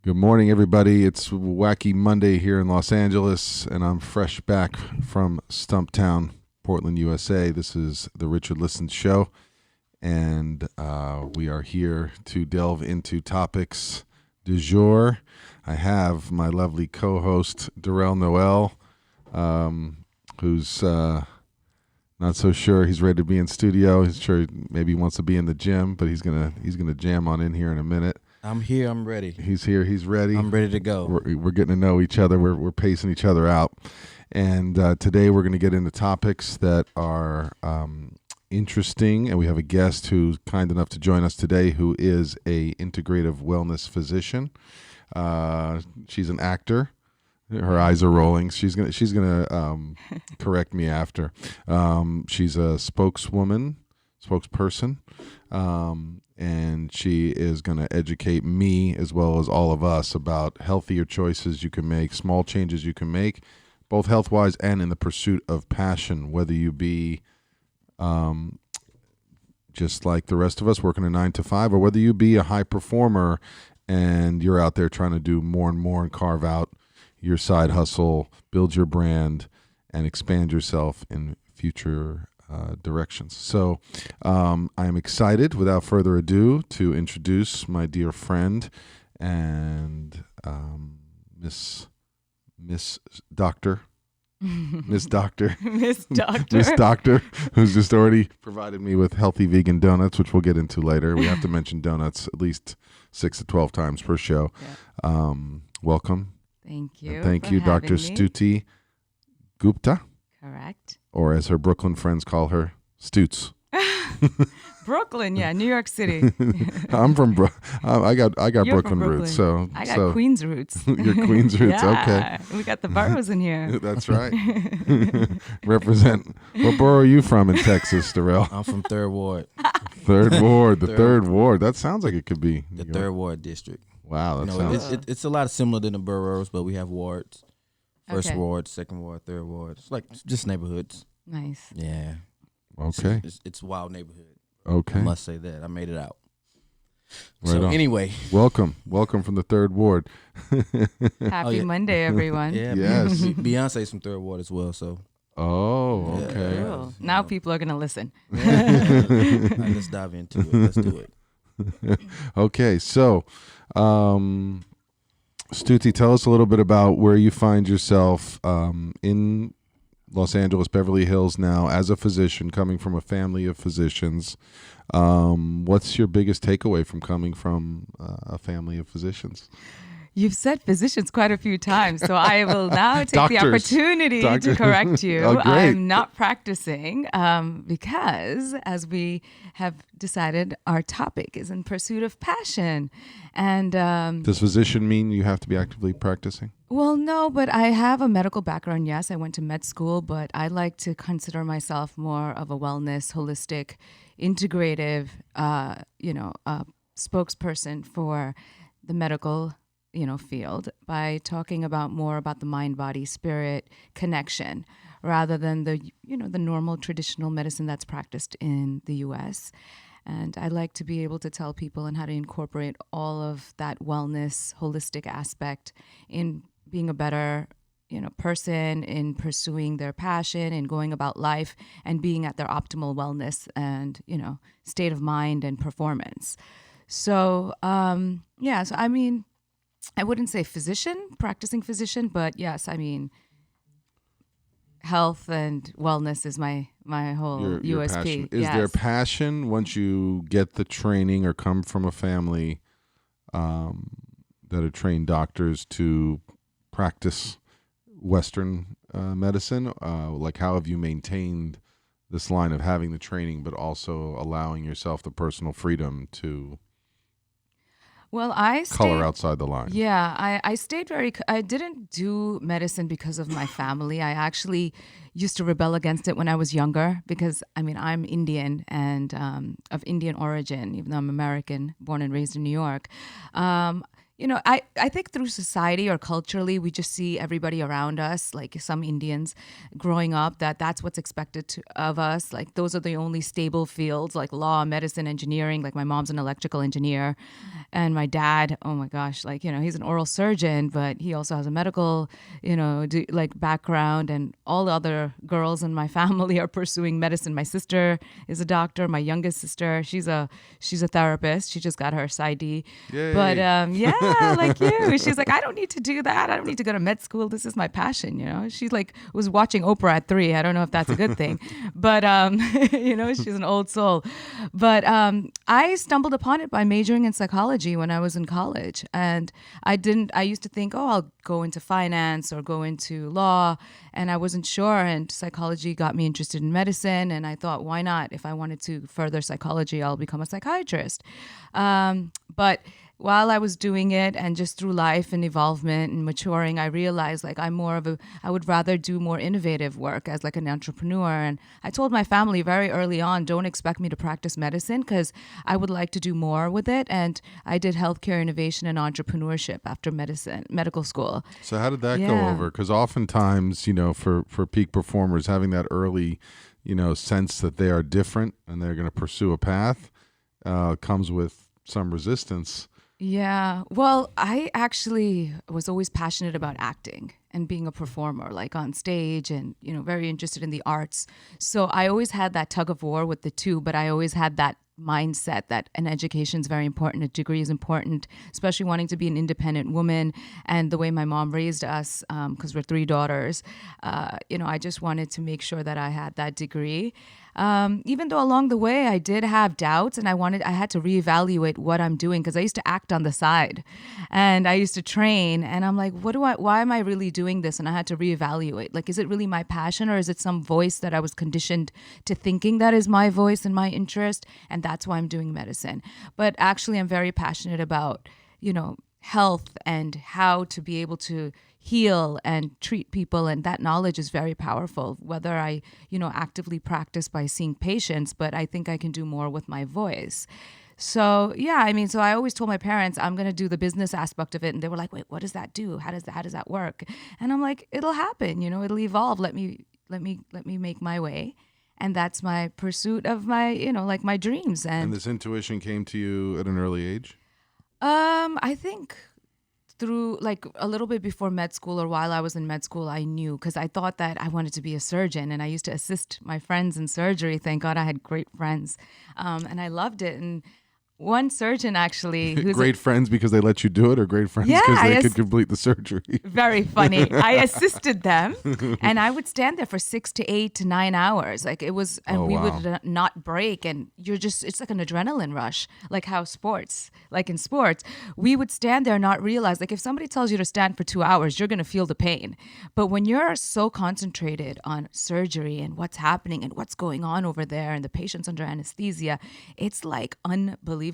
Good morning, everybody. It's Wacky Monday here in Los Angeles, and I'm fresh back from Stumptown, Portland, USA. This is the Richard Listens Show, and we are here to delve into topics du jour. I have my lovely co-host, Darrell Noel, who's not so sure he's ready to be in studio. He's sure maybe he wants to be in the gym, but he's gonna jam on in here in a minute. I'm here. I'm ready. He's here. He's ready. I'm ready to go. We're getting to know each other. We're pacing each other out. And today we're going to get into topics that are interesting. And we have a guest who's kind enough to join us today who is a integrative wellness physician. She's an actor. Her eyes are rolling. She's gonna correct me after. She's a spokesperson. And she is going to educate me as well as all of us about healthier choices you can make, small changes you can make, both health-wise and in the pursuit of passion, whether you be just like the rest of us working a 9 to 5, or whether you be a high performer and you're out there trying to do more and more and carve out your side hustle, build your brand, and expand yourself in future directions. So I am excited, without further ado, to introduce my dear friend and Miss Doctor, who's just already provided me with healthy vegan donuts, which we'll get into later. We have to mention donuts at least 6 to 12 times per show. Yeah. Welcome. Thank you. And thank you, Dr. Stuti Gupta. Correct. Or as her Brooklyn friends call her, Stuts. Brooklyn, yeah, New York City. I'm from I got You're Brooklyn roots, so I got Queens roots. Your Queens roots, yeah, okay. We got the boroughs in here. That's right. Represent. What borough are you from in Texas, Darrell? I'm from Third Ward. Third Ward, the Third Ward. That sounds like it could be the Third Ward district. Wow, that sounds. It's a lot similar than the boroughs, but we have wards. First Okay. ward, second ward, third ward. It's like just neighborhoods. Nice. Yeah. Okay. It's a wild neighborhood. Okay. I must say that. I made it out. Right So on. anyway. Welcome from the Third Ward. Happy Monday, everyone. Yeah. Yes. Beyonce's from Third Ward as well, so. Oh, okay. Cool. Now people are going to listen. All right, let's dive into it. Let's do it. Okay, so Stuti, tell us a little bit about where you find yourself in Los Angeles, Beverly Hills now as a physician, coming from a family of physicians. What's your biggest takeaway from coming from a family of physicians? You've said physicians quite a few times, so I will now take the opportunity to correct you. Oh, great. I'm not practicing because, as we have decided, our topic is in pursuit of passion. And does physician mean you have to be actively practicing? well, no, but I have a medical background. Yes, I went to med school, but I like to consider myself more of a wellness, holistic, integrative, spokesperson for the medical field by talking about more about the mind, body, spirit connection rather than the normal traditional medicine that's practiced in the U.S. And I like to be able to tell people and how to incorporate all of that wellness, holistic aspect in being a better person, in pursuing their passion, in going about life and being at their optimal wellness and, state of mind and performance. So, so I mean, I wouldn't say practicing physician, but yes, I mean, health and wellness is my whole Your USP. passion. Is Yes. there passion once you get the training or come from a family that are trained doctors to practice Western medicine? Like, how have you maintained this line of having the training but also allowing yourself the personal freedom to color outside the line? Yeah, I stayed I didn't do medicine because of my family. I actually used to rebel against it when I was younger because, I'm Indian and of Indian origin, even though I'm American, born and raised in New York. I think through society or culturally, we just see everybody around us, like some Indians growing up, that's what's expected of us. Like those are the only stable fields, like law, medicine, engineering. Like my mom's an electrical engineer, and my dad, oh my gosh, like, he's an oral surgeon, but he also has a medical, like background, and all the other girls in my family are pursuing medicine. My sister is a doctor. My youngest sister, she's a therapist. She just got her PsyD. Yay. But yeah, like you. She's like, I don't need to do that. I don't need to go to med school. This is my passion, She's like, was watching Oprah at 3. I don't know if that's a good thing. But, she's an old soul. But I stumbled upon it by majoring in psychology when I was in college. And I used to think, I'll go into finance or go into law. And I wasn't sure. And psychology got me interested in medicine. And I thought, why not? If I wanted to further psychology, I'll become a psychiatrist. But while I was doing it, and just through life and evolvement and maturing, I realized like I would rather do more innovative work as like an entrepreneur. And I told my family very early on, don't expect me to practice medicine because I would like to do more with it. And I did healthcare innovation and entrepreneurship after medical school. So how did that go over? Because oftentimes, for peak performers, having that early, sense that they are different and they're going to pursue a path comes with some resistance. Yeah. Well, I actually was always passionate about acting and being a performer, like on stage, and, very interested in the arts. So I always had that tug of war with the two, but I always had that mindset that an education is very important, a degree is important, especially wanting to be an independent woman. And the way my mom raised us, because we're 3 daughters, I just wanted to make sure that I had that degree. Even though along the way I did have doubts, and I had to reevaluate what I'm doing, because I used to act on the side and I used to train, and I'm like, why am I really doing this? And I had to reevaluate, like, is it really my passion, or is it some voice that I was conditioned to thinking that is my voice and my interest? And that's why I'm doing medicine. But actually I'm very passionate about, health and how to be able to heal and treat people, and that knowledge is very powerful, whether I actively practice by seeing patients, but I think I can do more with my voice. So so I always told my parents I'm going to do the business aspect of it, and they were like, wait, what does that do? How does that work? And I'm like, it'll happen, it'll evolve. Let me make my way. And that's my pursuit of my, like my dreams. And this intuition came to you at an early age? I think through like a little bit before med school, or while I was in med school, I knew, because I thought that I wanted to be a surgeon, and I used to assist my friends in surgery. Thank God I had great friends. And I loved it. And one surgeon actually, who's great friends because they let you do it, or great friends because they could complete the surgery? Very funny. I assisted them, and I would stand there for 6 to 8 to 9 hours. Like it was, and we would not break. And it's like an adrenaline rush, like how in sports, we would stand there and not realize, like if somebody tells you to stand for 2 hours, you're going to feel the pain. But when you're so concentrated on surgery and what's happening and what's going on over there, and the patient's under anesthesia, it's like unbelievable.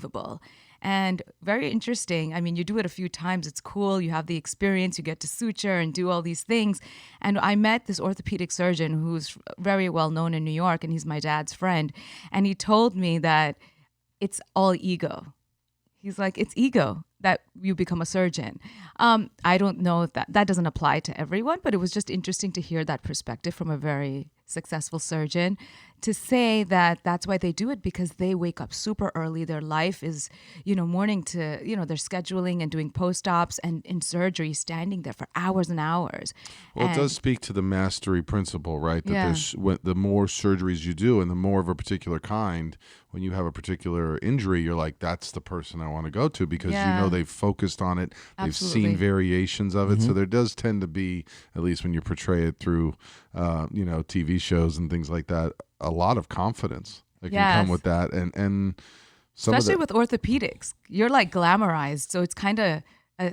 And very interesting. I mean, you do it a few times. It's cool. You have the experience. You get to suture and do all these things. And I met this orthopedic surgeon who's very well known in New York, and he's my dad's friend. And he told me that it's all ego. He's like, it's ego that you become a surgeon. I don't know if that doesn't apply to everyone, but it was just interesting to hear that perspective from a very successful surgeon, to say that that's why they do it, because they wake up super early. Their life is, morning to, they're scheduling and doing post-ops and in surgery, standing there for hours and hours. Well, it does speak to the mastery principle, right? That the more surgeries you do, and the more of a particular kind, when you have a particular injury, you're like, that's the person I want to go to, because they've focused on it. They've Absolutely. seen variations of it. So there does tend to be, at least when you portray it through, TV shows and things like that, a lot of confidence that can come with that. And especially with orthopedics, you're like glamorized. So it's kind of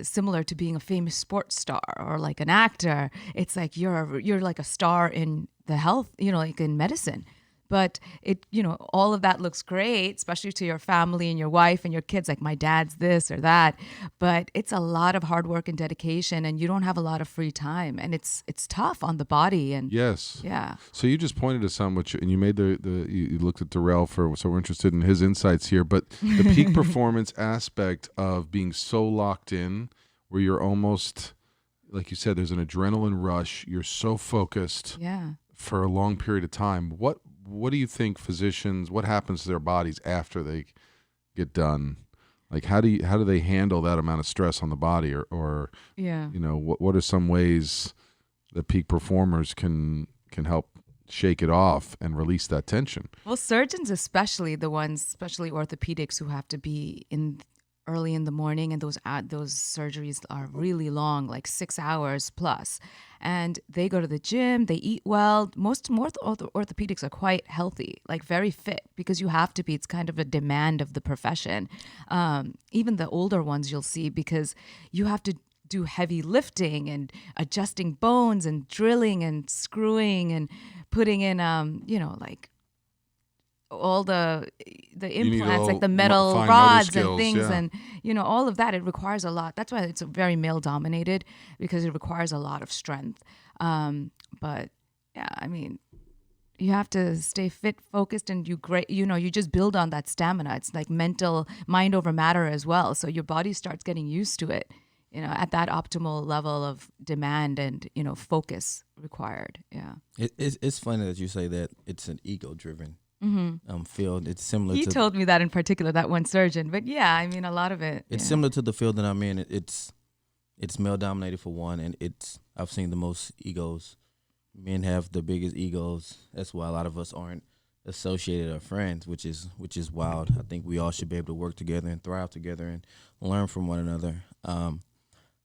similar to being a famous sports star or like an actor. It's like you're like a star in the health, like in medicine. But it, all of that looks great, especially to your family and your wife and your kids, like my dad's this or that. But it's a lot of hard work and dedication, and you don't have a lot of free time, and it's tough on the body. And Yes. yeah. So you just pointed to some, and you made you looked at Darrell so we're interested in his insights here. But the peak performance aspect of being so locked in, where you're almost, like you said, there's an adrenaline rush. You're so focused for a long period of time. What do you think what happens to their bodies after they get done? Like, how do they handle that amount of stress on the body, or what are some ways that peak performers can help shake it off and release that tension? Well, surgeons, especially orthopedics, who have to be in early in the morning, and those surgeries are really long, like 6 hours plus. And they go to the gym, they eat well. Most orthopedics are quite healthy, like very fit, because you have to be. It's kind of a demand of the profession. Even the older ones you'll see, because you have to do heavy lifting and adjusting bones and drilling and screwing and putting in, like all the implants, like the metal rods and things, and all of that. It requires a lot. That's why it's very male dominated, because it requires a lot of strength. But yeah, I mean, you have to stay fit, focused, and you just build on that stamina. It's like mind over matter as well. So your body starts getting used to it, at that optimal level of demand and, focus required. Yeah. It's funny that you say that it's an ego-driven field. It's similar. He told me that in particular, that one surgeon. But yeah, I mean, a lot of it. It's similar to the field that I'm in. It's male dominated for one, and I've seen the most egos. Men have the biggest egos. That's why a lot of us aren't associated or friends, which is wild. I think we all should be able to work together and thrive together and learn from one another.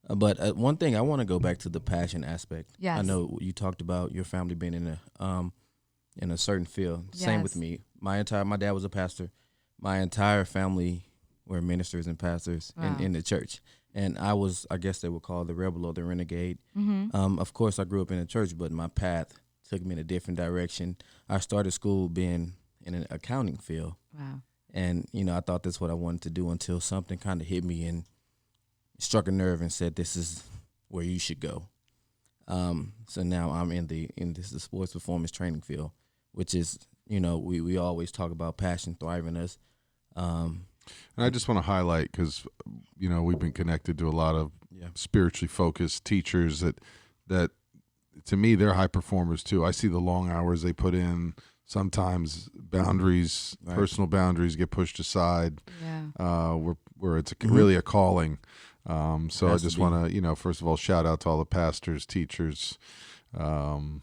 But one thing, I want to go back to the passion aspect. Yes. I know you talked about your family being in a certain field. Yes. Same with me. My dad was a pastor. My entire family were ministers and pastors in the church. And I guess they would call the rebel or the renegade. Mm-hmm. Of course, I grew up in the church, but my path took me in a different direction. I started school being in an accounting field. Wow. And, I thought that's what I wanted to do until something kind of hit me and struck a nerve and said, this is where you should go. So now I'm in the sports performance training field, which is, we always talk about passion thriving us. And I just want to highlight, because, we've been connected to a lot of spiritually focused teachers that to me, they're high performers too. I see the long hours they put in. Sometimes boundaries, personal boundaries get pushed aside, where it's really a calling. So I just want to, first of all, shout out to all the pastors, teachers, all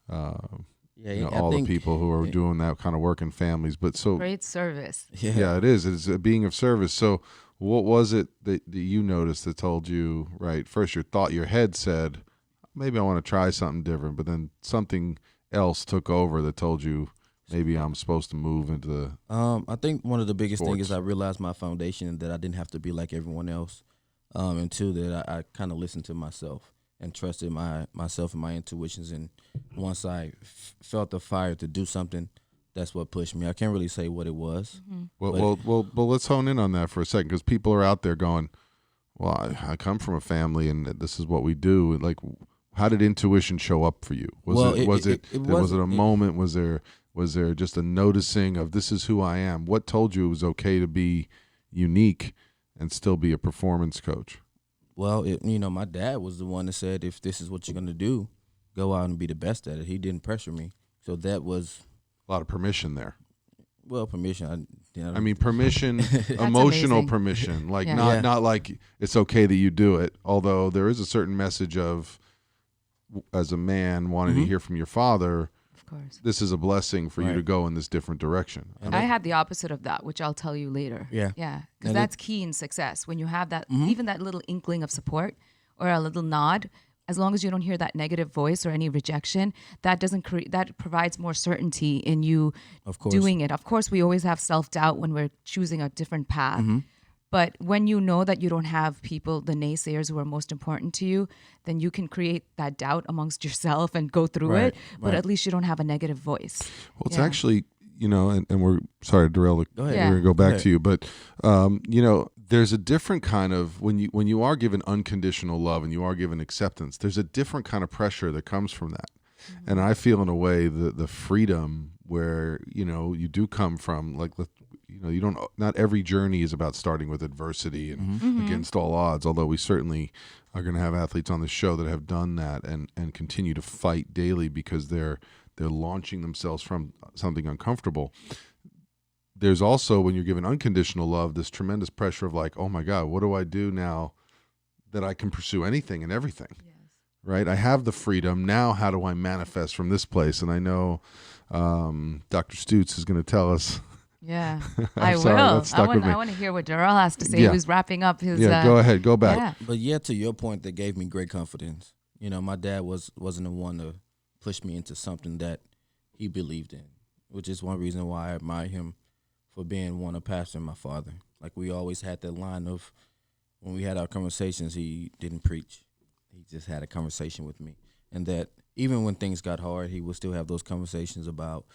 the people who are doing that kind of work in families. But so great service. Yeah, it is. It's a being of service. So what was it that you noticed that told you, first your head said, maybe I want to try something different, but then something else took over that told you maybe I'm supposed to move into the I think one of the biggest sports. things is I realized my foundation, that I didn't have to be like everyone else. And two, that I kind of listened to myself and trusted myself and my intuitions. And once I felt the fire to do something, that's what pushed me. I can't really say what it was. Mm-hmm. Well, let's hone in on that for a second, because people are out there going, well, I come from a family and this is what we do. Like, how did intuition show up for you? Was it a moment? Was there just a noticing of, this is who I am? What told you it was okay to be unique and still be a performance coach? Well, my dad was the one that said, if this is what you're going to do, go out and be the best at it. He didn't pressure me. So that was a lot of permission there. Well, permission. I mean, permission, emotional amazing. Permission. Like, not like it's okay that you do it. Although there is a certain message of, as a man wanting to hear from your father, of course, this is a blessing for you to go in this different direction. And I had the opposite of that, which I'll tell you later. Yeah, because that's key in success. When you have that, even that little inkling of support or a little nod, as long as you don't hear that negative voice or any rejection, that provides more certainty in you doing it. Of course, we always have self-doubt when we're choosing a different path. But when you know that you don't have people, the naysayers who are most important to you, then you can create that doubt amongst yourself and go through it. But at least you don't have a negative voice. Well, it's actually, and we're sorry to derail. Go ahead. Yeah. We're going to go back to you. But, there's a different kind of, when you are given unconditional love and you are given acceptance, there's a different kind of pressure that comes from that. Mm-hmm. And I feel in a way the freedom where, you do come from, like, not every journey is about starting with adversity and against all odds, although we certainly are going to have athletes on the show that have done that and continue to fight daily because they're launching themselves from something uncomfortable. There's also, when you're given unconditional love, this tremendous pressure of like, oh my God, what do I do now that I can pursue anything and everything? Yes. Right? I have the freedom. Now how do I manifest from this place? And I know Dr. Stutis is going to tell us. Yeah, I will. I want to hear what Darrell has to say. Yeah. Who's wrapping up his... go ahead. Go back. Yeah. But to your point, that gave me great confidence. My dad wasn't the one to push me into something that he believed in, which is one reason why I admire him for being a pastor and my father. Like, we always had that line of, when we had our conversations, he didn't preach. He just had a conversation with me. And that even when things got hard, he would still have those conversations about,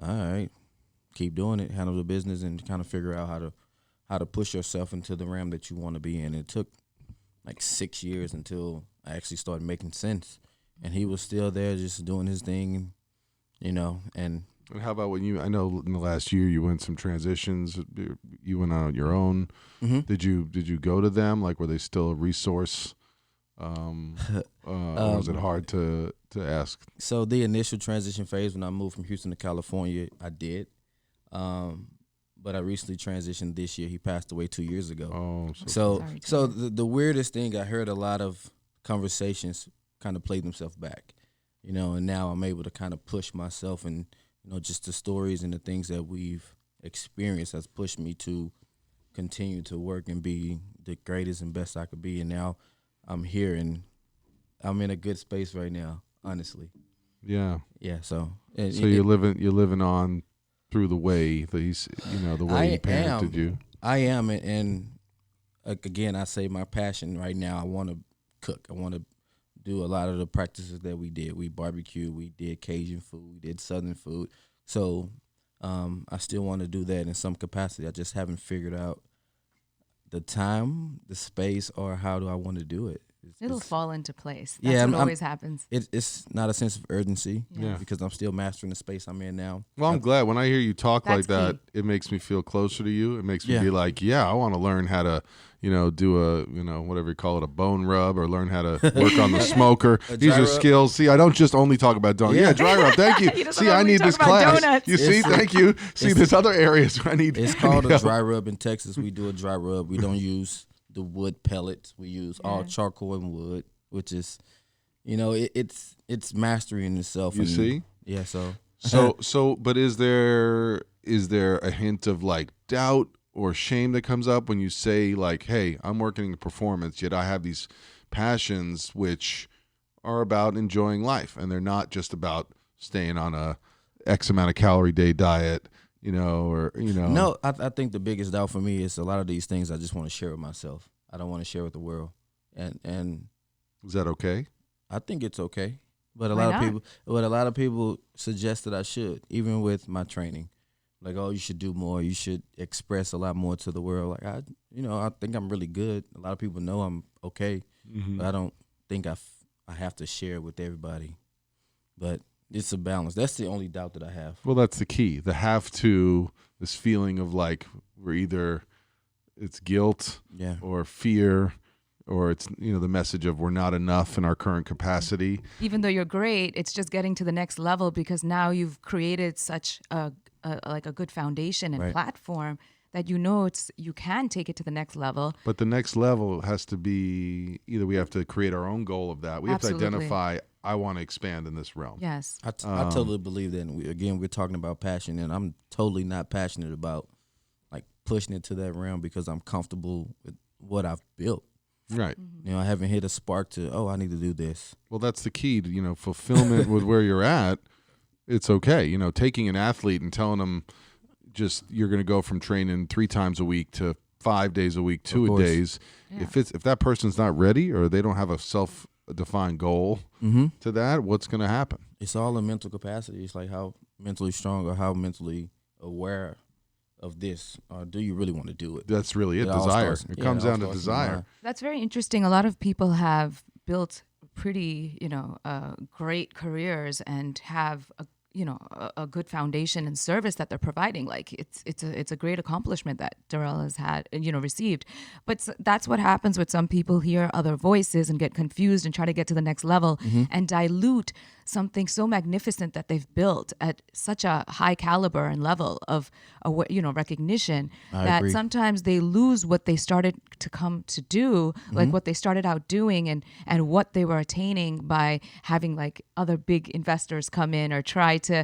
all right, keep doing it, handle the business, and kind of figure out how to push yourself into the realm that you want to be in. It took like 6 years until I actually started making sense. And he was still there just doing his thing, and how about when I know in the last year you went some transitions, you went on your own. Mm-hmm. Did you go to them? Like, were they still a resource? Or was it hard to ask? So the initial transition phase when I moved from Houston to California, I did. But I recently transitioned this year. He passed away 2 years ago. Oh, so the weirdest thing, I heard a lot of conversations kind of play themselves back, and now I'm able to kind of push myself, and just the stories and the things that we've experienced has pushed me to continue to work and be the greatest and best I could be. And now I'm here and I'm in a good space right now, honestly. Yeah. Yeah. So you're living on through the way that he's, the way he parented you. I am. And again, I say my passion right now, I want to cook. I want to do a lot of the practices that we did. We barbecue, we did Cajun food, we did Southern food. So I still want to do that in some capacity. I just haven't figured out the time, the space, or how do I want to do it. It'll fall into place. That's what always happens. It's not a sense of urgency because I'm still mastering the space I'm in now. Well, I'm glad when I hear you talk like that, key. it makes me feel closer to you. It makes me be like, I want to learn how to, do a, whatever you call it, a bone rub, or learn how to work on the smoker. These are skills. See, I don't just only talk about donuts. Yeah, dry rub. Thank you. See, I need this class. Donuts. You see, thank you. See, there's other areas where I need. It's called a dry rub in Texas. We do a dry rub. We don't use the wood pellets. We use all charcoal and wood, which is, it's mastery in itself. You see? Yeah. So, but is there a hint of like doubt or shame that comes up when you say like, hey, I'm working in performance, yet I have these passions which are about enjoying life, and they're not just about staying on a X amount of calorie day diet, No, I think the biggest doubt for me is a lot of these things I just want to share with myself. I don't want to share with the world. And is that okay? I think it's okay. But a lot of people suggest that I should, even with my training. Like, oh, you should do more. You should express a lot more to the world. Like, I think I'm really good. A lot of people know I'm okay. Mm-hmm. But I don't think I have to share with everybody. But it's a balance. That's the only doubt that I have. Well, that's the key. The have to, this feeling of like we're either it's guilt or fear, or it's, the message of we're not enough in our current capacity. Even though you're great, it's just getting to the next level because now you've created such a good foundation and platform that you can take it to the next level. But the next level has to be either we have to create our own goal of that. We have to identify, I want to expand in this realm. Yes. I totally believe that. And we're talking about passion, and I'm totally not passionate about like pushing it to that realm because I'm comfortable with what I've built. Right. I haven't hit a spark to, I need to do this. Well, that's the key to, fulfillment with where you're at. It's okay. Taking an athlete and telling them just you're going to go from training 3 times a week to 5 days a week, Of 2 course. days. Yeah. If that person's not ready or they don't have a self-defined goal to that, what's going to happen? It's all a mental capacity. It's like how mentally strong or how mentally aware of this, or do you really want to do it? That's really it. It all Desire. starts- It yeah, comes all down to starts in the desire. mind. That's very interesting. A lot of people have built pretty, great careers and have a good foundation and service that they're providing. Like it's a great accomplishment that Darrell has had, received. But that's what happens with some people hear other voices and get confused and try to get to the next level and dilute something so magnificent that they've built at such a high caliber and level of recognition that agree. sometimes they lose what they started to come to do, like what they started out doing and what they were attaining by having like other big investors come in or try to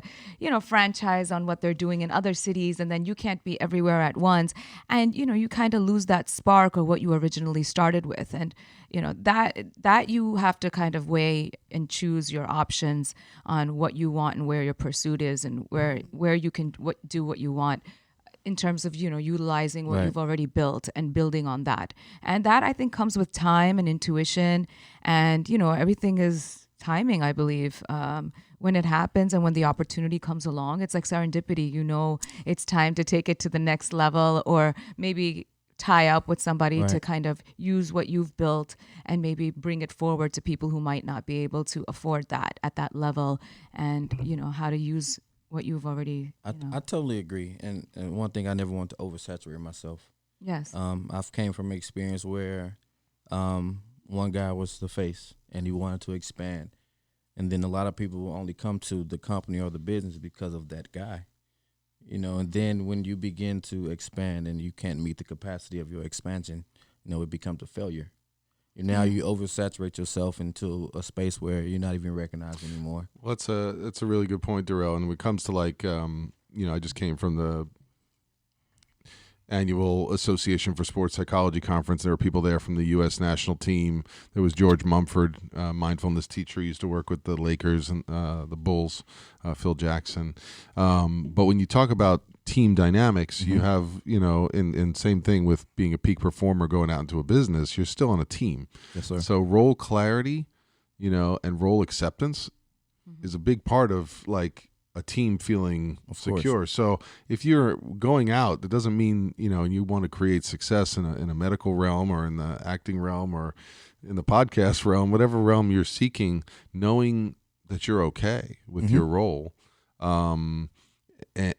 franchise on what they're doing in other cities, and then you can't be everywhere at once, and you kind of lose that spark or what you originally started with. And that you have to kind of weigh and choose your options on what you want and where your pursuit is and where you can do what you want in terms of utilizing what Right. you've already built and building on that. And that, I think, comes with time and intuition, and everything is timing, I believe. When it happens and when the opportunity comes along, it's like serendipity. It's time to take it to the next level, or maybe tie up with somebody to Right. kind of use what you've built and maybe bring it forward to people who might not be able to afford that at that level, and how to use what you've already I totally agree. And one thing, I never want to oversaturate myself. yes. I've came from an experience where one guy was the face and he wanted to expand. And then a lot of people will only come to the company or the business because of that guy. And then when you begin to expand and you can't meet the capacity of your expansion, it becomes a failure. Now you oversaturate yourself into a space where you're not even recognized anymore. Well, that's a really good point, Darrell. And when it comes to like, I just came from the annual Association for Sports Psychology conference. There were people there from the U.S. national team. There was George Mumford, mindfulness teacher, used to work with the Lakers and the Bulls, Phil Jackson. But when you talk about team dynamics, you have, in same thing with being a peak performer going out into a business, you're still on a team. Yes, sir. So role clarity, and role acceptance is a big part of like a team feeling secure. So if you're going out, that doesn't mean, and you want to create success in a medical realm or in the acting realm or in the podcast realm, whatever realm you're seeking, knowing that you're okay with your role, and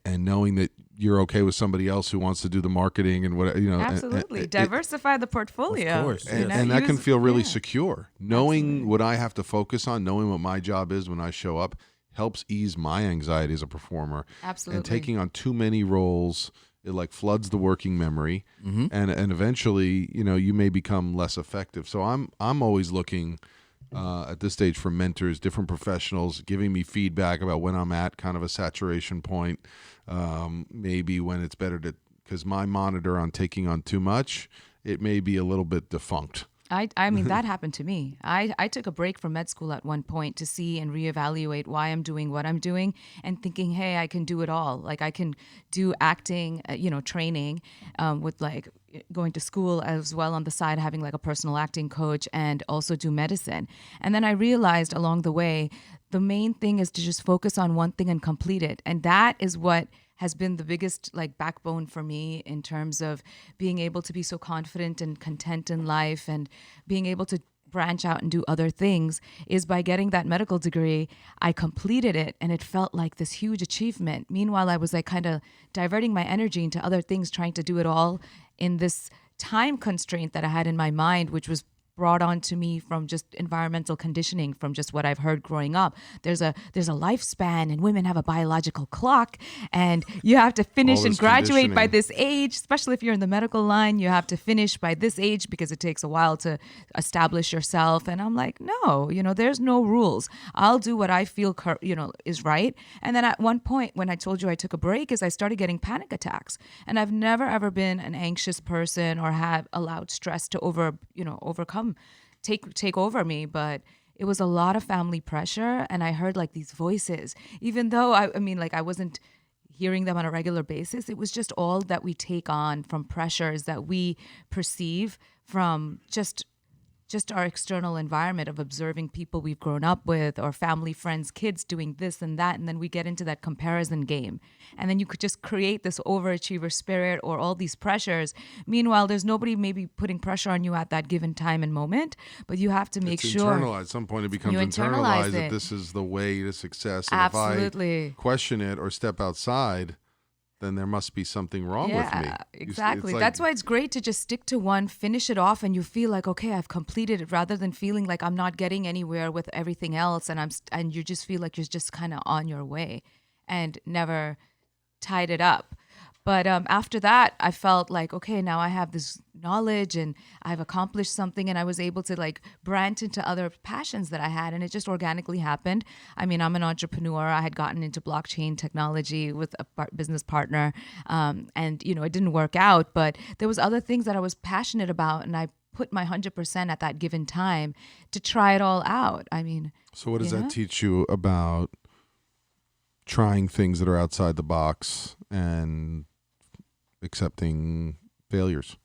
knowing that you're okay with somebody else who wants to do the marketing and what, Absolutely. Diversify the portfolio. Of course, yes. and that can feel really yeah. secure. Knowing what I have to focus on, knowing what my job is when I show up, helps ease my anxiety as a performer. Absolutely. And taking on too many roles, it like floods the working memory, and eventually, you may become less effective. So I'm always looking at this stage for mentors, different professionals, giving me feedback about when I'm at kind of a saturation point, maybe when it's better to, because my monitor on taking on too much, it may be a little bit defunct. I mean, that happened to me. I took a break from med school at one point to see and reevaluate why I'm doing what I'm doing and thinking, hey, I can do it all. Like I can do acting, training with like going to school as well on the side, having like a personal acting coach, and also do medicine. And then I realized along the way, the main thing is to just focus on one thing and complete it. And that is what has been the biggest like backbone for me in terms of being able to be so confident and content in life and being able to branch out and do other things, is by getting that medical degree. I completed it and it felt like this huge achievement. Meanwhile, I was like kind of diverting my energy into other things, trying to do it all in this time constraint that I had in my mind, which was brought on to me from just environmental conditioning, from just what I've heard growing up. There's a lifespan, and women have a biological clock, and you have to finish All and this graduate by conditioning. this age, especially if you're in the medical line. You have to finish by this age because it takes a while to establish yourself. And I'm like, no, there's no rules. I'll do what I feel, is right. And then at one point when I told you I took a break, is I started getting panic attacks. And I've never, ever been an anxious person or have allowed stress to take over me, but it was a lot of family pressure. And I heard like these voices, even though I wasn't hearing them on a regular basis, it was just all that we take on from pressures that we perceive from just our external environment of observing people we've grown up with or family, friends, kids doing this and that. And then we get into that comparison game. And then you could just create this overachiever spirit or all these pressures. Meanwhile, there's nobody maybe putting pressure on you at that given time and moment, but you have to make it's sure. Internalized. At some point it becomes You internalize internalized that it. this is the way to success. And Absolutely. if I question it or step outside, then there must be something wrong with me. Exactly. It's like, That's why it's great to just stick to one, finish it off, and you feel like, okay, I've completed it, rather than feeling like I'm not getting anywhere with everything else, and you just feel like you're just kind of on your way and never tied it up. But after that, I felt like, okay, now I have this knowledge and I've accomplished something, and I was able to like branch into other passions that I had, and it just organically happened. I mean, I'm an entrepreneur. I had gotten into blockchain technology with a business partner, and it didn't work out, but there was other things that I was passionate about, and I put my 100% at that given time to try it all out. I mean, so what does that teach you about trying things that are outside the box and accepting failures?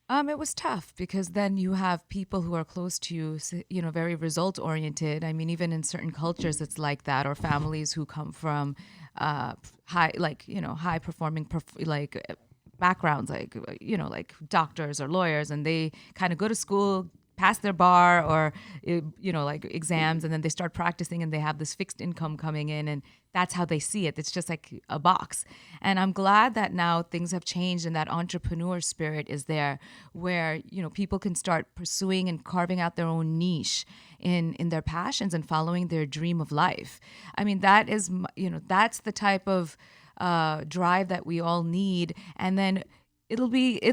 It was tough because then you have people who are close to you, very result oriented. I mean, even in certain cultures, it's like that, or families who come from high performing, backgrounds, like doctors or lawyers, and they kind of go to school, pass their bar or like exams, and then they start practicing and they have this fixed income coming in, and that's how they see it. It's just like a box. And I'm glad that now things have changed and that entrepreneur spirit is there, where people can start pursuing and carving out their own niche in their passions and following their dream of life. I mean, that is that's the type of drive that we all need. And then it'll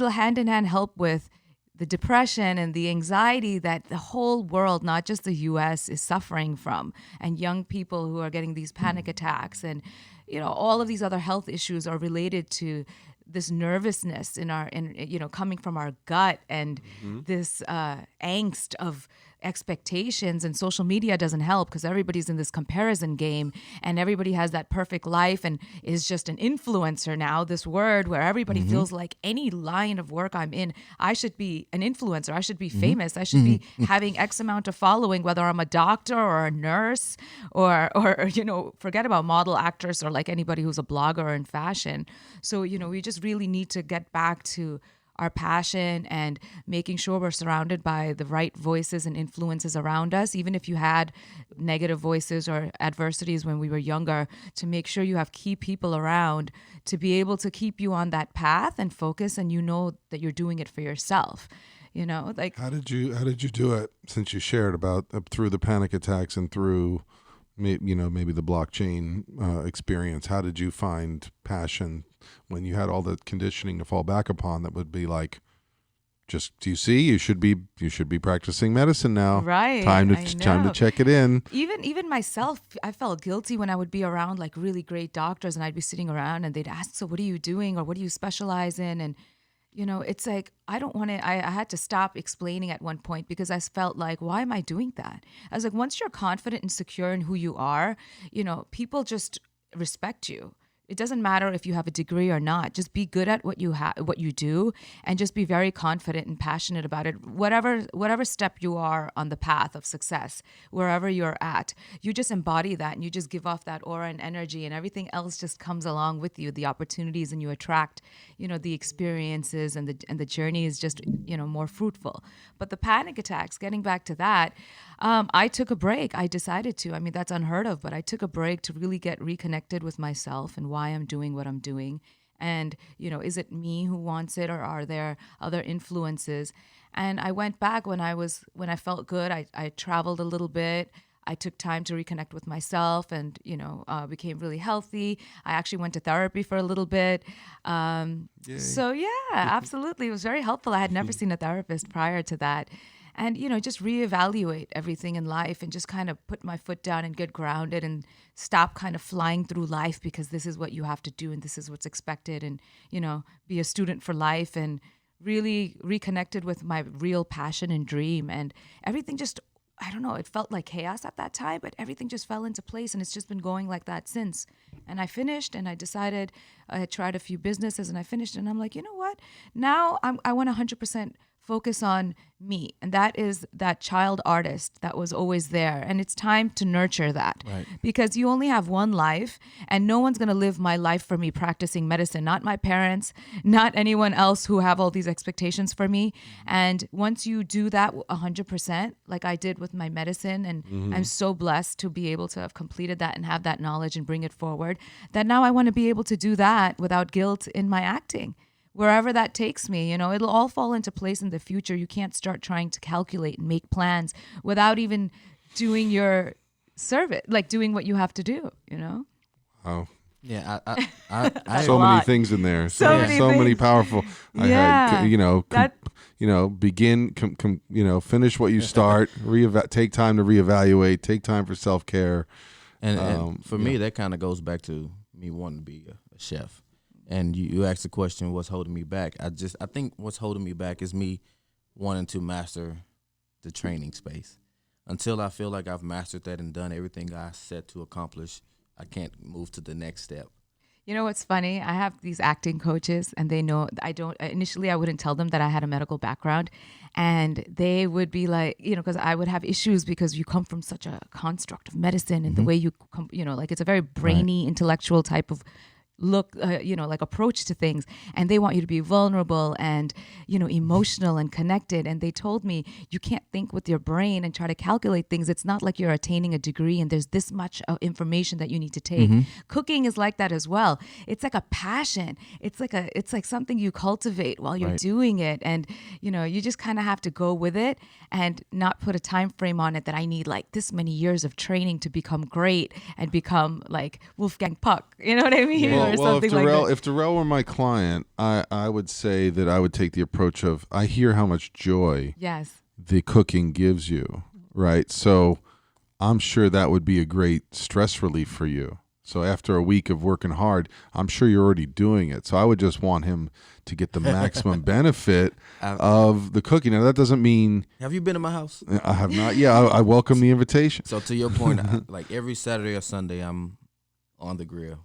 hand in hand help with the depression and the anxiety that the whole world, not just the US, is suffering from, and young people who are getting these panic attacks, and all of these other health issues are related to this nervousness coming from our gut, and this angst of expectations. And social media doesn't help because everybody's in this comparison game, and everybody has that perfect life and is just an influencer now, this word where everybody feels like any line of work I'm in, I should be an influencer, I should be famous, I should be having X amount of following, whether I'm a doctor or a nurse or forget about model, actress, or like anybody who's a blogger in fashion. So we just really need to get back to our passion and making sure we're surrounded by the right voices and influences around us, even if you had negative voices or adversities when we were younger, to make sure you have key people around to be able to keep you on that path and focus, and that you're doing it for yourself. Like, how did you do it, since you shared about through the panic attacks and through maybe the blockchain experience? How did you find passion when you had all the conditioning to fall back upon that would be like, just, do you see, you should be practicing medicine now, right? Time to check it in. Even myself, I felt guilty when I would be around like really great doctors, and I'd be sitting around and they'd ask, so what are you doing, or what do you specialize in? And it's like, I don't want to, I had to stop explaining at one point, because I felt like, why am I doing that? I was like, once you're confident and secure in who you are, people just respect you. It doesn't matter if you have a degree or not. Just be good at what you do, and just be very confident and passionate about it. Whatever step you are on the path of success, wherever you're at, you just embody that, and you just give off that aura and energy, and everything else just comes along with you. The opportunities, and you attract, the experiences, and the journey is just, more fruitful. But the panic attacks, getting back to that, I took a break. I decided to. I mean, that's unheard of, but I took a break to really get reconnected with myself and why I'm doing what I'm doing. And, is it me who wants it, or are there other influences? And I went back when I felt good. I traveled a little bit. I took time to reconnect with myself, and, became really healthy. I actually went to therapy for a little bit. So yeah, absolutely. It was very helpful. I had never seen a therapist prior to that. And, just reevaluate everything in life, and just kind of put my foot down and get grounded, and stop kind of flying through life because this is what you have to do and this is what's expected, and, be a student for life, and really reconnected with my real passion and dream. And everything just I don't know, it felt like chaos at that time, but everything just fell into place, and it's just been going like that since. And I finished, and I decided, I had tried a few businesses, and I finished, and I'm like, you know what? Now I want 100% focus on me. And that is that child artist that was always there. And it's time to nurture that. Right. Because you only have one life, and no one's going to live my life for me practicing medicine. Not my parents, not anyone else who have all these expectations for me. And once you do that 100%, like I did with my medicine, and I'm so blessed to be able to have completed that and have that knowledge and bring it forward, that now I want to be able to do that without guilt in my acting. Wherever that takes me, it'll all fall into place in the future. You can't start trying to calculate and make plans without even doing your service, like doing what you have to do, Oh, Yeah, I so many things in there. So many many things. powerful. Yeah. Begin. Finish what you start. Take time to reevaluate. Take time for self-care. and for me, that kind of goes back to me wanting to be a chef. And you asked the question, what's holding me back? I think what's holding me back is me wanting to master the training space. Until I feel like I've mastered that and done everything I set to accomplish, I can't move to the next step. You know what's funny? I have these acting coaches, and they know initially I wouldn't tell them that I had a medical background, and they would be like, because I would have issues because you come from such a construct of medicine, and the way you come, like it's a very brainy, intellectual type of look, like approach to things, and they want you to be vulnerable and, emotional and connected. And they told me, you can't think with your brain and try to calculate things. It's not like you're attaining a degree and there's this much information that you need to take. Cooking is like that as well. It's like a passion. It's like something you cultivate while you're doing it. And, you just kind of have to go with it and not put a time frame on it that I need like this many years of training to become great and become like Wolfgang Puck. You know what I mean? Or something if Darrell were my client, I would say that I would take the approach of, I hear how much joy the cooking gives you, right? So I'm sure that would be a great stress relief for you. So after a week of working hard, I'm sure you're already doing it. So I would just want him to get the maximum benefit of the cooking. Now, that doesn't mean... Have you been to my house? I have not. Yeah, I welcome the invitation. So to your point, like every Saturday or Sunday, I'm on the grill.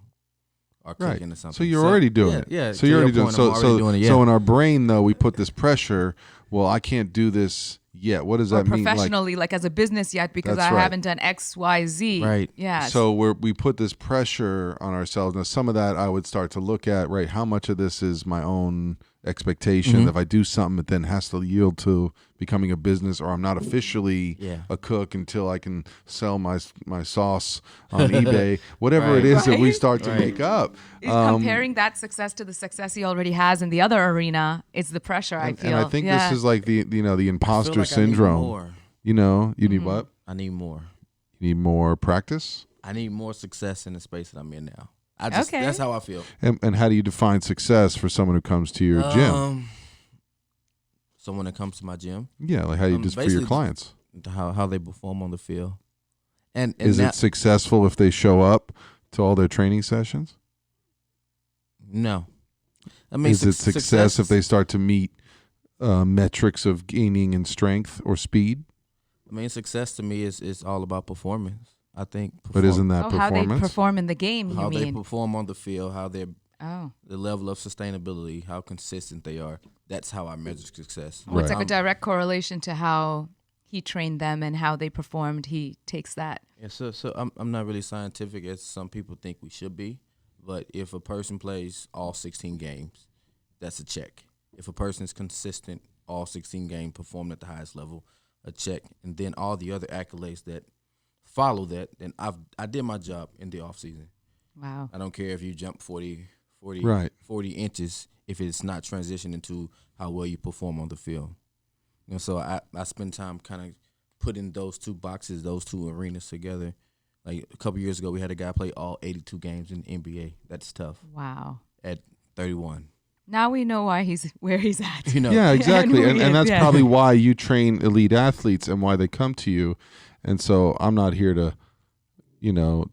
Or cooking or something. So you're already doing it. Yeah. So you're already doing it. So in our brain, though, we put this pressure. Well, I can't do this yet. What does that mean? Professionally, like as a business yet, because I haven't done X, Y, Z. Right. Yeah. So we put this pressure on ourselves. Now, some of that I would start to look at. Right. How much of this is my own expectation? If I do something, it then has to yield to becoming a business, or I'm not officially a cook until I can sell my sauce on eBay. Whatever it is that we start to make up. Comparing that success to the success he already has in the other arena is the pressure I feel. And I think this is like the imposter syndrome. You need what? I need more. You need more practice? I need more success in the space that I'm in now. That's how I feel. And how do you define success for someone who comes to your gym? Someone that comes to my gym. Yeah, like how do you just for your clients? How they perform on the field. And is it successful if they show up to all their training sessions? No. I mean, is it success if they start to meet metrics of gaining in strength or speed? I mean, success to me is all about performance. I think. But isn't that performance? How they perform in the game, how they perform on the field, how they're the level of sustainability, how consistent they are. That's how I measure success. Well, it's like a direct correlation to how he trained them and how they performed. He takes that. Yeah, so I'm not really scientific as some people think we should be, but if a person plays all 16 games, that's a check. If a person is consistent, all 16 games, performed at the highest level, a check. And then all the other accolades that follow that, then I did my job in the off season. Wow. I don't care if you jump 40 inches if it's not transitioned into how well you perform on the field. So I spend time kind of putting those two boxes, those two arenas together. Like a couple years ago, we had a guy play all 82 games in the NBA. That's tough. Wow. At 31. Now we know why he's where he's at. Yeah, exactly. and that's probably why you train elite athletes and why they come to you. And so I'm not here to,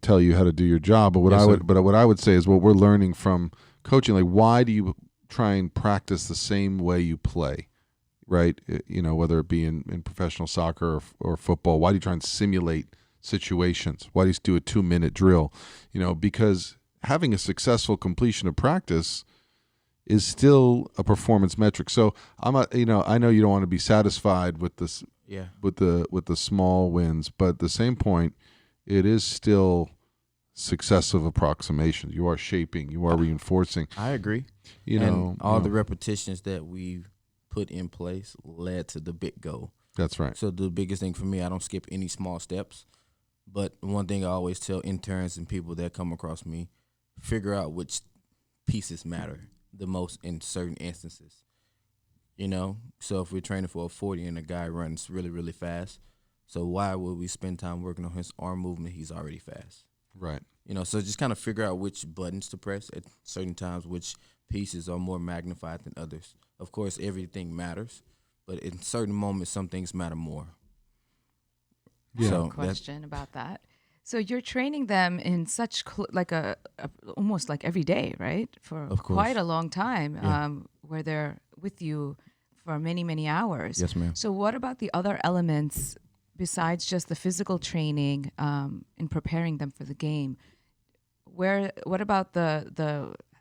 tell you how to do your job. But what I would say is what we're learning from coaching. Like, why do you try and practice the same way you play? right? Whether it be in professional soccer or football. Why do you try and simulate situations? Why do you do a 2-minute drill? Because having a successful completion of practice is still a performance metric. So I know you don't want to be satisfied with this, with the small wins, but at the same point, it is still successive approximations. You are shaping, you are reinforcing. I agree. The repetitions that we put in place led to the big goal. That's right. So the biggest thing for me, I don't skip any small steps. But one thing I always tell interns and people that come across me, figure out which pieces matter the most in certain instances. So if we're training for a 40 and a guy runs really, really fast, so why would we spend time working on his arm movement? He's already fast. Right. So just kind of figure out which buttons to press at certain times, which pieces are more magnified than others. Of course, everything matters, but in certain moments, some things matter more. Yeah. So question about that. So you're training them in such almost like every day, right? For quite a long time, where they're with you for many, many hours. Yes, ma'am. So what about the other elements besides just the physical training in preparing them for the game? What about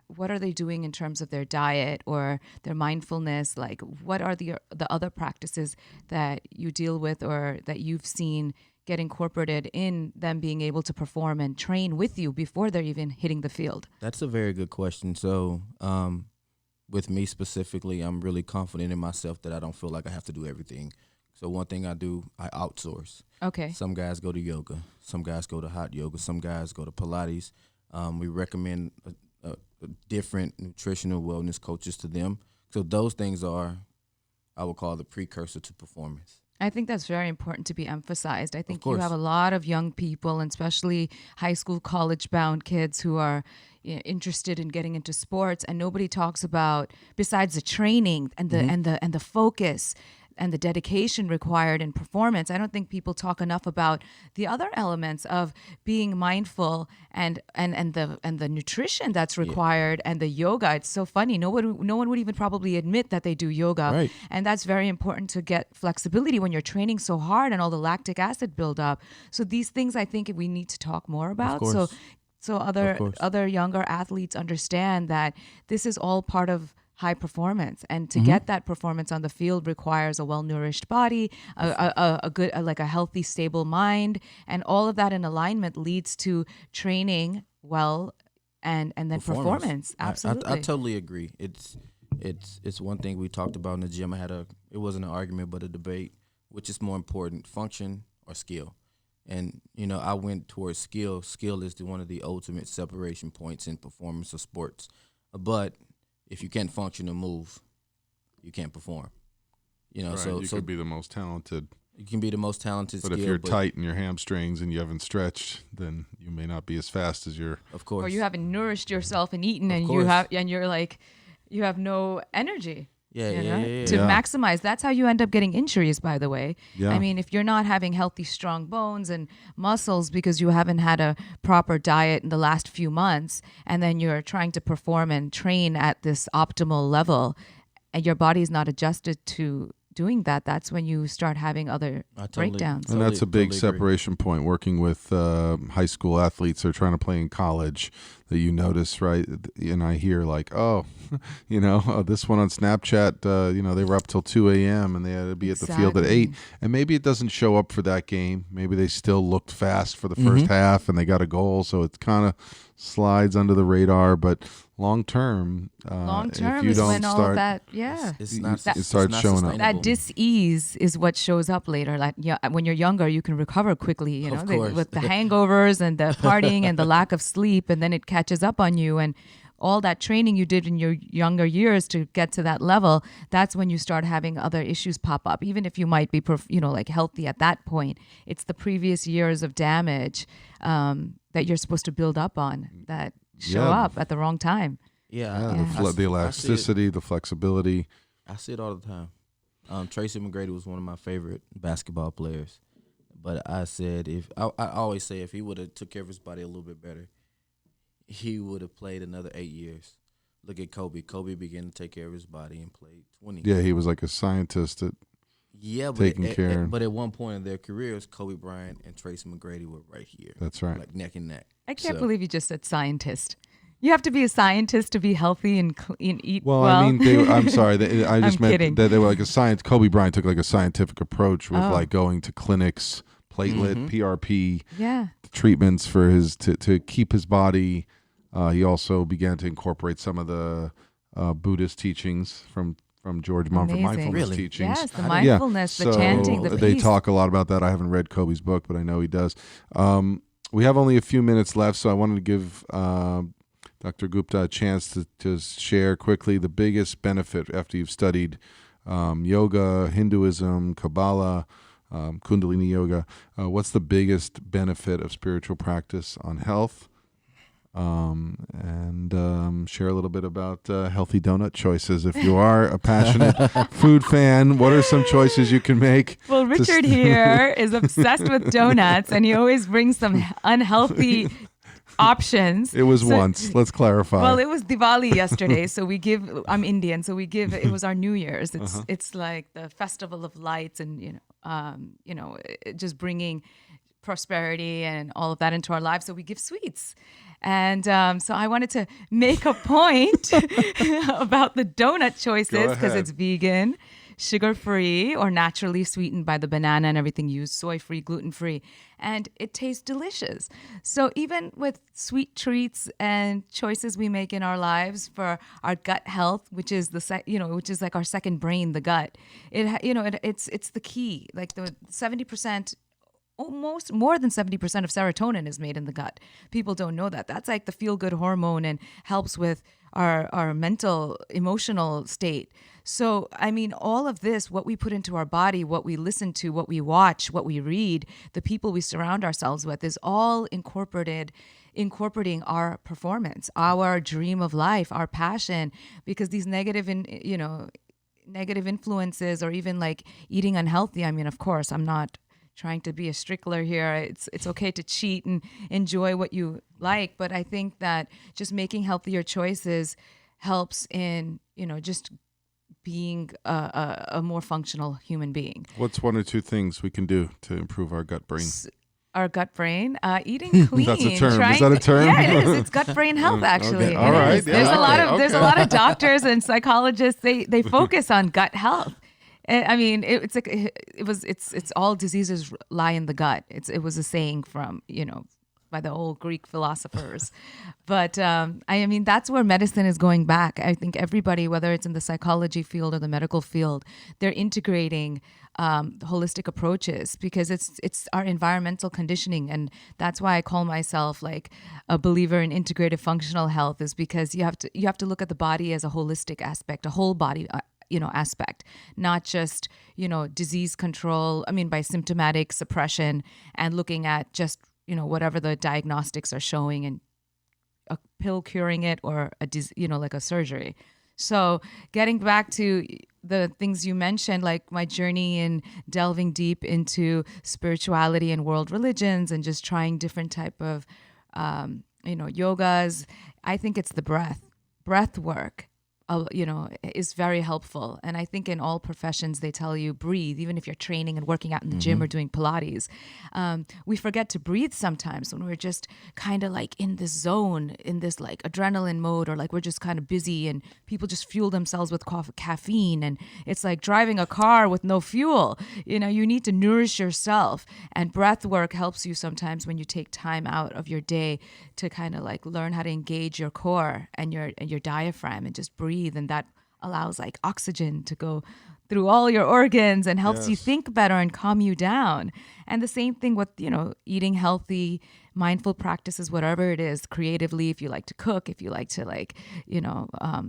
what are they doing in terms of their diet or their mindfulness? Like, what are the other practices that you deal with or that you've seen get incorporated in them being able to perform and train with you before they're even hitting the field? That's a very good question. So with me specifically, I'm really confident in myself that I don't feel like I have to do everything. So one thing I do, I outsource. Okay. Some guys go to yoga. Some guys go to hot yoga. Some guys go to Pilates. We recommend different nutritional wellness coaches to them. So those things are, I would call, the precursor to performance. I think that's very important to be emphasized. I think you have a lot of young people, and especially high school, college-bound kids who are interested in getting into sports, and nobody talks about, besides the training and the focus and the dedication required in performance. I don't think people talk enough about the other elements of being mindful and the nutrition that's required and the yoga. It's so funny. No one would even probably admit that they do yoga. Right. And that's very important to get flexibility when you're training so hard and all the lactic acid buildup. So these things I think we need to talk more about. So other younger athletes understand that this is all part of high performance, and to get that performance on the field requires a well-nourished body, a good, a healthy, stable mind, and all of that in alignment leads to training well and then performance. Absolutely, I totally agree. It's one thing we talked about in the gym. It wasn't an argument, but a debate. Which is more important, function or skill? And I went towards skill. Skill is one of the ultimate separation points in performance of sports, but if you can't function and move, you can't perform. Right, so you could be the most talented. You can be the most talented. But if you're tight in your hamstrings and you haven't stretched, then you may not be as fast as you're. Of course. Or you haven't nourished yourself and eaten, and you have no energy. To maximize. That's how you end up getting injuries, by the way. Yeah. I mean, if you're not having healthy, strong bones and muscles because you haven't had a proper diet in the last few months, and then you're trying to perform and train at this optimal level, and your body is not adjusted to doing that, that's when you start having other breakdowns. And that's a big separation point, working with high school athletes that are trying to play in college, that you notice, right? And I hear like, this one on Snapchat, they were up till 2 a.m. and they had to be at the field at 8. And maybe it doesn't show up for that game. Maybe they still looked fast for the first half and they got a goal. So it kind of slides under the radar. But long term, if you is don't when start, all of that, it starts showing up. That dis-ease is what shows up later. Like, when you're younger, you can recover quickly, with the hangovers and the partying and the lack of sleep, and then it catches up on you. And all that training you did in your younger years to get to that level, that's when you start having other issues pop up. Even if you might be, healthy at that point, it's the previous years of damage that you're supposed to build up on that show up at the wrong time. The elasticity, the flexibility. I see it all the time. Tracy McGrady was one of my favorite basketball players, but I said I always say if he would have took care of his body a little bit better, he would have played another 8 years. look at Kobe. Kobe began to take care of his body and played 20. Yeah, he was like a scientist at Yeah, taking care. but at one point in their careers, Kobe Bryant and Tracy McGrady were right here. That's right. Like neck and neck. I can't believe you just said scientist. You have to be a scientist to be healthy and eat well. Well, I mean, I'm sorry. I just I'm meant kidding. that they were like a science. Kobe Bryant took like a scientific approach with Oh. like going to clinics, platelet, PRP Yeah. treatments for his to keep his body. He also began to incorporate some of the Buddhist teachings from George Mumford, Amazing. mindfulness Really? teachings. Yes, the mindfulness, the so chanting, the they peace. talk a lot about that. I haven't read Kobe's book, but I know he does. We have only a few minutes left, so I wanted to give Dr. Gupta a chance to just share quickly the biggest benefit after you've studied yoga, Hinduism, Kabbalah, Kundalini yoga. What's the biggest benefit of spiritual practice on health? And share a little bit about healthy donut choices. If you are a passionate food fan, what are some choices you can make? Well, Richard here is obsessed with donuts, and he always brings some unhealthy options. It was once. Let's clarify. Well, it was Diwali yesterday, so we give. I'm Indian, so we give. It was our New Year's. It's like the festival of lights, and just bringing prosperity and all of that into our lives. So we give sweets. And so I wanted to make a point about the donut choices because it's vegan, sugar-free, or naturally sweetened by the banana and everything used, soy-free, gluten-free, and it tastes delicious. So even with sweet treats and choices we make in our lives for our gut health, which is which is like our second brain, the gut, it's the key. Like the 70%. Almost more than 70% of serotonin is made in the gut. People don't know that. That's like the feel-good hormone and helps with our mental, emotional state. So, I mean, all of this, what we put into our body, what we listen to, what we watch, what we read, the people we surround ourselves with is all incorporating our performance, our dream of life, our passion, because these negative influences, or even like eating unhealthy. I mean, of course, I'm not trying to be a stickler here. It's okay to cheat and enjoy what you like, but I think that just making healthier choices helps in just being a more functional human being. What's one or two things we can do to improve our gut brain? Our gut brain, eating clean. That's a term. Is that a term? Yeah, it is. It's gut brain health, actually. Okay. All right. There's Yeah, there's a lot of doctors and psychologists. They focus on gut health. I mean, it's all diseases lie in the gut. It was a saying from, by the old Greek philosophers. But I mean, that's where medicine is going back. I think everybody, whether it's in the psychology field or the medical field, they're integrating holistic approaches because it's our environmental conditioning. And that's why I call myself like a believer in integrative functional health, is because you have to look at the body as a holistic aspect, a whole body aspect, not just, disease control. I mean, by symptomatic suppression and looking at just, whatever the diagnostics are showing and a pill curing it or like a surgery. So getting back to the things you mentioned, like my journey in delving deep into spirituality and world religions and just trying different type of, yogas, I think it's the breath work. Is very helpful. And I think in all professions, they tell you breathe, even if you're training and working out in the gym or doing Pilates. We forget to breathe sometimes when we're just kind of like in this zone, in this like adrenaline mode, or like we're just kind of busy and people just fuel themselves with caffeine. And it's like driving a car with no fuel. You need to nourish yourself. And breath work helps you sometimes when you take time out of your day to kind of like learn how to engage your core and your diaphragm and just breathe. And that allows like oxygen to go through all your organs and helps you think better and calm you down. And the same thing with, eating healthy, mindful practices, whatever it is, creatively, if you like to cook, if you like to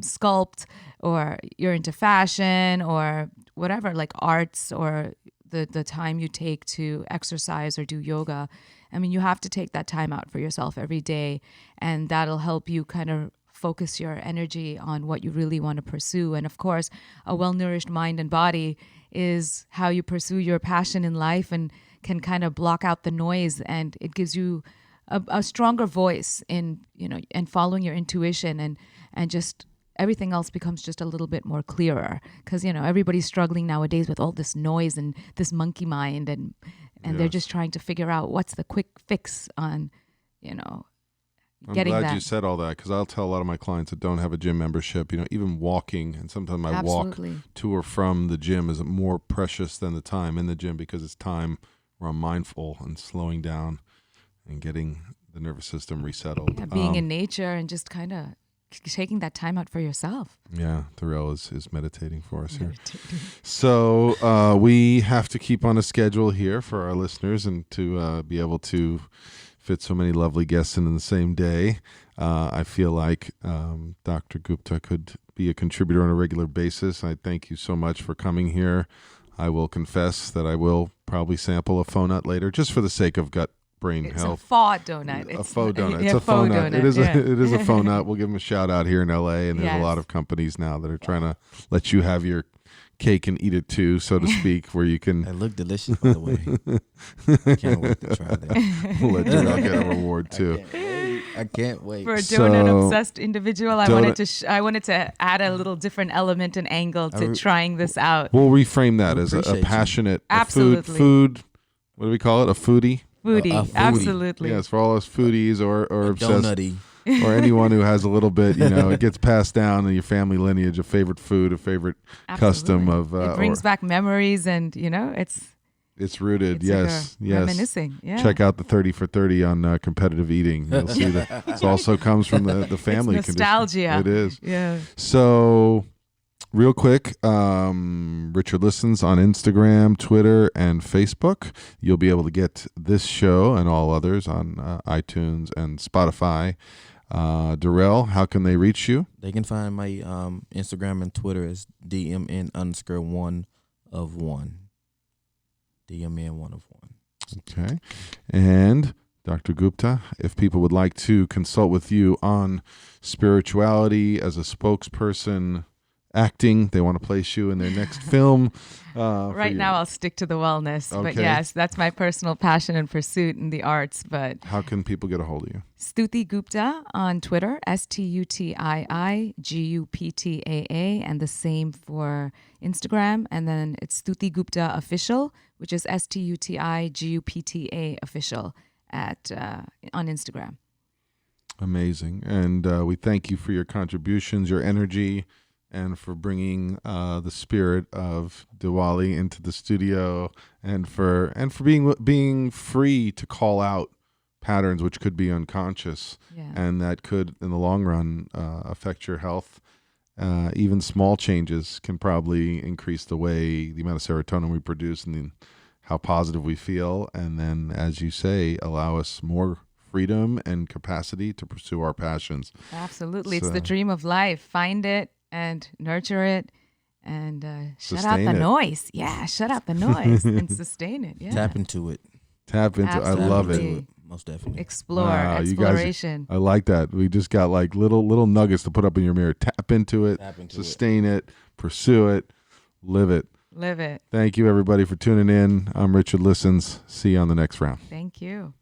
sculpt, or you're into fashion or whatever, like arts, or the time you take to exercise or do yoga. I mean, you have to take that time out for yourself every day, and that'll help you kind of focus your energy on what you really want to pursue. And of course, a well-nourished mind and body is how you pursue your passion in life and can kind of block out the noise, and it gives you a stronger voice in, and following your intuition and just everything else becomes just a little bit more clearer. Because, everybody's struggling nowadays with all this noise and this monkey mind, and they're just trying to figure out what's the quick fix on, I'm getting glad that. you said all that, because I'll tell a lot of my clients that don't have a gym membership, even walking, and sometimes my Absolutely. walk to or from the gym is more precious than the time in the gym, because it's time where I'm mindful and slowing down and getting the nervous system resettled. Yeah, being in nature and just kind of taking that time out for yourself. Yeah, Thorell is meditating for us here. So we have to keep on a schedule here for our listeners, and to be able to fit so many lovely guests in the same day. I feel like Dr. Gupta could be a contributor on a regular basis. I thank you so much for coming here. I will confess that I will probably sample a faux nut later, just for the sake of gut brain It's health. a faux donut. A faux donut. Yeah, It's a faux nut. donut. It is yeah. it is a faux nut. We'll give them a shout out here in LA, and there's a Yes. lot of companies now that are trying to let you have your cake and eat it too, so to speak, where you can. It looked delicious, by the way. Can't wait to try that. We'll let you all get a reward too. I can't wait. For a So- donut-obsessed individual, I Donut- wanted to add a little different element and angle to I re- trying this out. We'll reframe that I as a appreciate you. passionate Absolutely. food. What do we call it? A foodie. Foodie, a foodie. absolutely. Yes, for all us foodies or obsessed, Donutty. or anyone who has a little bit, it gets passed down in your family lineage, a favorite food, a favorite custom Absolutely. of. It brings or- back memories, and It's rooted. it's Yes, like a yes. reminiscing. Yeah. Check out the 30 for 30 on competitive eating. You'll see that it also comes from the family It's condition. nostalgia. It is. Yeah. So, real quick, Richard Listens on Instagram, Twitter, and Facebook. You'll be able to get this show and all others on iTunes and Spotify. Darrell, how can they reach you? They can find my Instagram and Twitter as DMN_1 of 1. DMN 1 of 1. Okay. And Dr. Gupta, if people would like to consult with you on spirituality as a spokesperson, acting, they want to place you in their next film. Right now, I'll stick to the wellness. But Okay. yes, that's my personal passion and pursuit in the arts. But How can people get a hold of you? Stuti Gupta on Twitter, STUTIIGUPTAA, and the same for Instagram. And then it's Stuti Gupta Official, which is STUTIGUPTA Official on Instagram. Amazing. And we thank you for your contributions, your energy, and for bringing the spirit of Diwali into the studio, and for being free to call out patterns which could be unconscious, Yeah. and that could, in the long run, affect your health. Even small changes can probably increase the amount of serotonin we produce and how positive we feel, and then, as you say, allow us more freedom and capacity to pursue our passions. Absolutely. It's So- the dream of life. Find it and nurture it, and shut out Sustain the it. noise. Yeah, shut out the noise and sustain it. Yeah. Tap into it. Tap into. I love Absolutely. it. Most definitely. Explore, Wow, you guys- exploration. I like that. We just got like little nuggets to put up in your mirror. Tap into it, Tap into sustain it, pursue it, live it. Live it. Thank you, everybody, for tuning in. I'm Richard Listens. See you on the next round. Thank you.